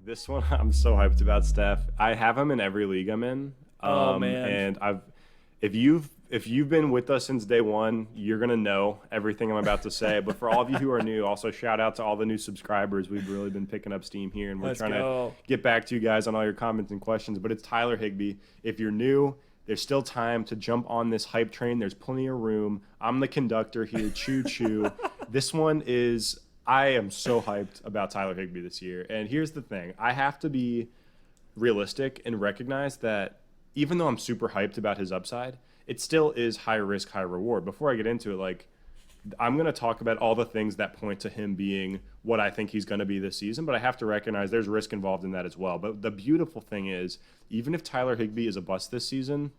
This one I'm so hyped about, Steph. I have him in every league I'm in. Oh man. And if you've been with us since day one, you're gonna know everything I'm about to say. But for all of you who are new, also shout out to all the new subscribers. We've really been picking up steam here, and we're Let's trying go. to get back to you guys on all your comments and questions. But it's Tyler Higbee. If you're new, there's still time to jump on this hype train. There's plenty of room. I'm the conductor here. Choo choo. This one is. I am so hyped about Tyler Higbee this year. And here's the thing. I have to be realistic and recognize that even though I'm super hyped about his upside, it still is high risk, high reward. Before I get into it, I'm going to talk about all the things that point to him being what I think he's going to be this season, but I have to recognize there's risk involved in that as well. But the beautiful thing is, even if Tyler Higbee is a bust this season,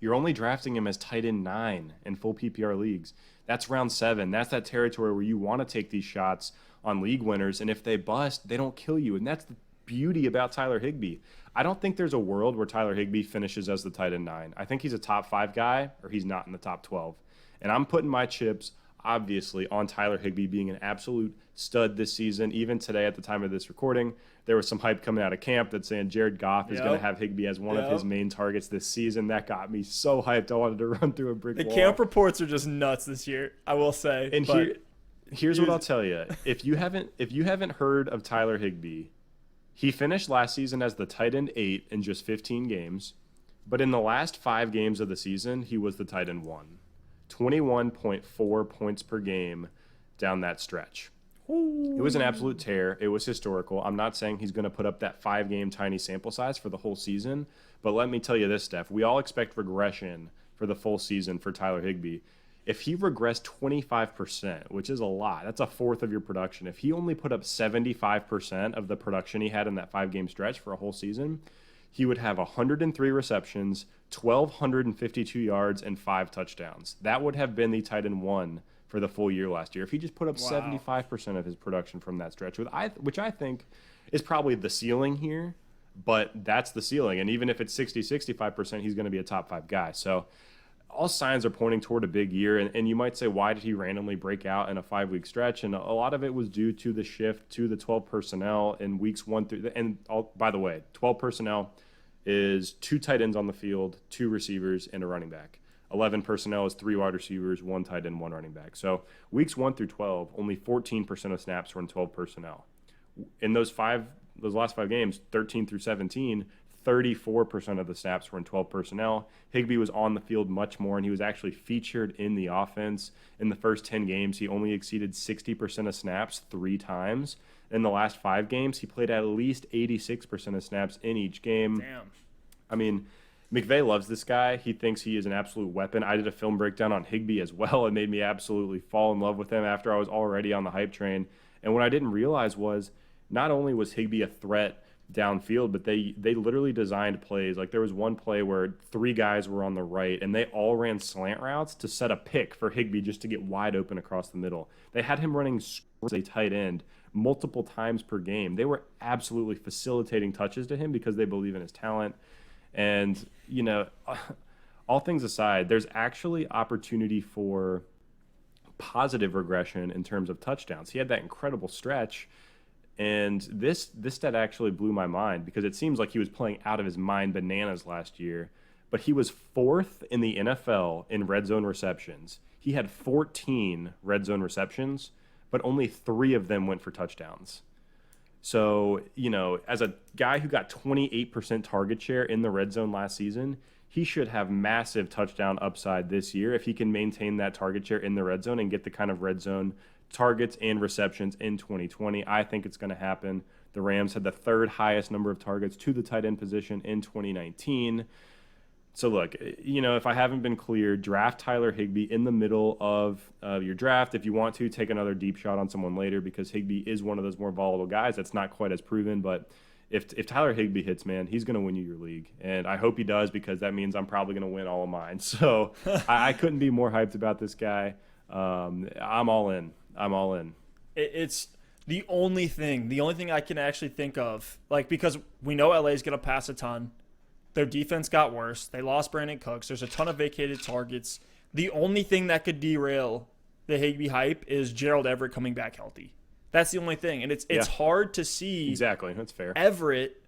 you're only drafting him as tight end 9 in full PPR leagues. That's round 7. That's that territory where you want to take these shots on league winners, and if they bust, they don't kill you. And that's the beauty about Tyler Higbee. I don't think there's a world where Tyler Higbee finishes as the tight end 9. I think he's a top 5 guy, or he's not in the top 12. And I'm putting my chips, obviously, on Tyler Higbee being an absolute stud this season. Even today, at the time of this recording, there was some hype coming out of camp that's saying Jared Goff is going to have Higbee as one of his main targets this season. That got me so hyped. I wanted to run through a brick wall. The camp reports are just nuts this year, I will say. And here's what I'll tell you. If you haven't heard of Tyler Higbee, he finished last season as the tight end 8 in just 15 games. But in the last 5 games of the season, he was the tight end 1. 21.4 points per game down that stretch. It was an absolute tear. It was historical. I'm not saying he's going to put up that 5-game tiny sample size for the whole season, but let me tell you this, Steph. We all expect regression for the full season for Tyler Higbee. If he regressed 25%, which is a lot, that's a fourth of your production. If he only put up 75% of the production he had in that 5-game stretch for a whole season, he would have 103 receptions, 1,252 yards, and 5 touchdowns. That would have been the tight end 1 for the full year last year if he just put up 75% of his production from that stretch, which I think is probably the ceiling here, but that's the ceiling. And even if it's 65%, he's going to be a top 5 guy. So all signs are pointing toward a big year. And you might say, why did he randomly break out in a 5-week stretch? And a lot of it was due to the shift to the 12 personnel in weeks 1 through by the way, 12 personnel is 2 tight ends on the field, 2 receivers, and a running back. 11 personnel is 3 wide receivers, 1 tight end, 1 running back. So weeks 1 through 12, only 14% of snaps were in 12 personnel. In those last 5 games, 13 through 17, 34% of the snaps were in 12 personnel. Higbee was on the field much more, and he was actually featured in the offense. In the first 10 games, he only exceeded 60% of snaps 3 times. In the last 5 games, he played at least 86% of snaps in each game. Damn. I mean, McVay loves this guy. He thinks he is an absolute weapon. I did a film breakdown on Higbee as well. It made me absolutely fall in love with him after I was already on the hype train. And what I didn't realize was not only was Higbee a threat downfield, but they literally designed plays. Like there was one play where 3 guys were on the right, and they all ran slant routes to set a pick for Higbee just to get wide open across the middle. They had him running as a tight end multiple times per game. They were absolutely facilitating touches to him because they believe in his talent. And, all things aside, there's actually opportunity for positive regression in terms of touchdowns. He had that incredible stretch, and this stat actually blew my mind because it seems like he was playing out of his mind bananas last year, but he was 4th in the NFL in red zone receptions. He had 14 red zone receptions, but only 3 of them went for touchdowns. So, as a guy who got 28% target share in the red zone last season, he should have massive touchdown upside this year if he can maintain that target share in the red zone and get the kind of red zone targets and receptions in 2020. I think it's going to happen. The Rams had the 3rd highest number of targets to the tight end position in 2019. So look, if I haven't been clear, draft Tyler Higbee in the middle of your draft. If you want to, take another deep shot on someone later because Higbee is one of those more volatile guys that's not quite as proven. But if Tyler Higbee hits, man, he's going to win you your league. And I hope he does because that means I'm probably going to win all of mine. So I couldn't be more hyped about this guy. I'm all in. It's the only thing I can actually think of, because we know LA is going to pass a ton. Their defense got worse. They lost Brandon Cooks. There's a ton of vacated targets. The only thing that could derail the Higbee hype is Gerald Everett coming back healthy. That's the only thing. And it's hard to see Exactly. That's fair. Everett,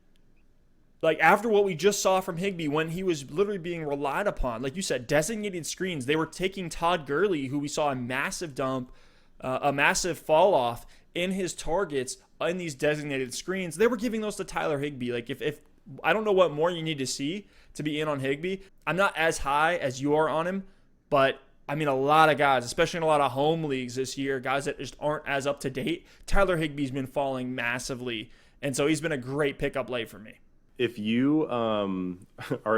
like after what we just saw from Higbee when he was literally being relied upon, like you said, designated screens. They were taking Todd Gurley, who we saw a massive dump, a massive fall off in his targets in these designated screens. They were giving those to Tyler Higbee. Like if I don't know what more you need to see to be in on Higbee. I'm not as high as you are on him, but I mean, a lot of guys, especially in a lot of home leagues this year, guys that just aren't as up to date, Tyler Higbee's been falling massively. And so he's been a great pickup late for me. If you are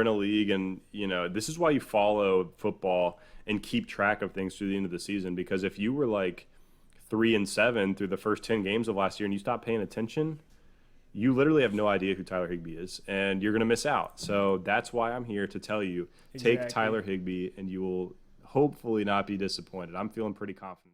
in a league and, this is why you follow football and keep track of things through the end of the season, because if you were like 3-7 through the first 10 games of last year and you stop paying attention, you literally have no idea who Tyler Higbee is, and you're going to miss out. So that's why I'm here to tell you, take Tyler Higbee, and you will hopefully not be disappointed. I'm feeling pretty confident.